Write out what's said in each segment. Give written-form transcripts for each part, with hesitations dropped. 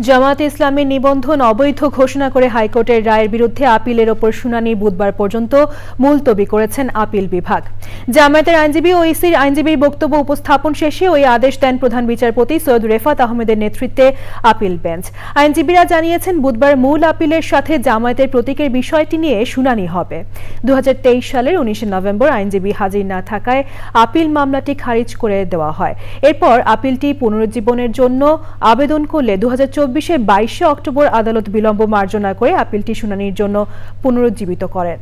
জামায়াতে ইসলামের নিবন্ধন অবৈধ ঘোষণা করে হাইকোর্টের রায়ের বিরুদ্ধে আপিলের ওপর শুনানি বুধবার পর্যন্ত মুলতবি করেছেন আপিল বিভাগ। জামায়াতের আইনজীবী ও ইসির আইনজীবীর বক্তব্য উপস্থাপন শেষে ওই আদেশ দেন প্রধান বিচারপতি সৈয়দ রেফাত আহমেদের নেতৃত্বে আপিল বেঞ্চ। আইনজীবীরা জানিয়েছেন, বুধবার মূল আপিলের সাথে জামায়াতের প্রতীকের বিষয়টি নিয়ে শুনানি হবে। 2023 সালের 19 নভেম্বর আইনজীবী হাজির না থাকায় আপিল মামলাটি খারিজ করে দেওয়া হয়। এরপর আপিলটি পুনরুজ্জীবনের জন্য আবেদন করলে 2024-এর 22 অক্টোবর আদালত বিলম্ব মার্জনা করে আপিলটি শুনানির জন্য পুনরুজ্জীবিত করেন।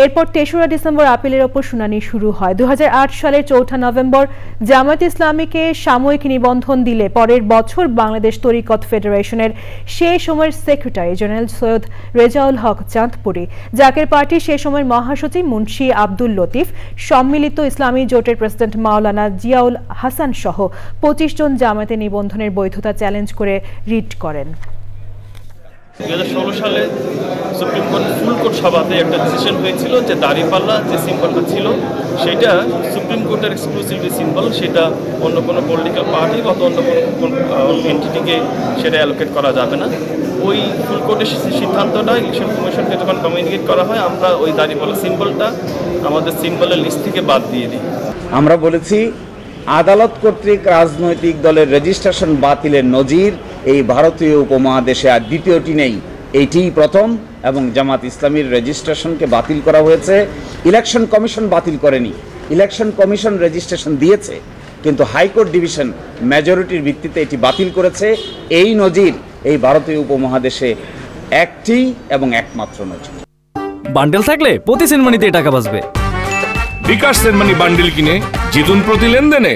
এরপর 3রা ডিসেম্বর আপিলের ওপর শুনানি শুরু হয়। 2008 সালের 4 নভেম্বর জামায়াত ইসলামীকে সাময়িক নিবন্ধন দিলে পরের বছর বাংলাদেশ তরিকত ফেডারেশনের সেই সময়ের secretary general Syed Rezaul Haque Chandpuri, Zaker party সেই সময়ের মহাসচিব মুন্সি আব্দুল লতিফ, সম্মিলিত ইসলামী জোটের প্রেসিডেন্ট মাওলানা জিয়াউল হাসান সহ 25 জন জামায়াতের নিবন্ধনের বৈধতা চ্যালেঞ্জ করে রিট করেন। 2016 সালে সুপ্রিম কোর্ট ফুল কোর্ট সভাতে একটা ডিসিশন হয়েছিল যে দাঁড়িপাল্লা যে সিম্বলটা ছিল সেটা সুপ্রিম কোর্টের এক্সক্লুসিভলি সিম্বল, সেটা অন্য কোনো পলিটিক্যাল পার্টি বা অন্য কোনো এন্টিটিকে সেটা অ্যালোকেট করা যাবে না। ওই ফুল কোর্টের সিদ্ধান্তটা ইলেকশন কমিশনকে যখন কমিউনিকেট করা হয়, আমরা ওই দাঁড়িপাল্লা সিম্বলটা আমাদের সিম্বলের লিস্ট থেকে বাদ দিয়ে দিই। আমরা বলেছি, আদালত কর্তৃক রাজনৈতিক দলের রেজিস্ট্রেশন বাতিলের নজির এই ভারতীয় উপমহাদেশে আর দ্বিতীয়টি নেই, এইটিই প্রথম। এবং জামাত ইসলামীর রেজিস্ট্রেশনকে বাতিল করা হয়েছে, ইলেকশন কমিশন বাতিল করেনি। ইলেকশন কমিশন রেজিস্ট্রেশন দিয়েছে, কিন্তু হাইকোর্ট ডিভিশন মেজরিটির ভিত্তিতে এটি বাতিল করেছে। এই নজির এই ভারতীয় উপমহাদেশে একটি এবং একমাত্র নজির। বান্ডেল থাকলে প্রতি সেনমানিতে টাকা বাঁচবে। বিকাশ সেনমানি বান্ডেল কিনে জিতুন প্রতি লেনদেনে।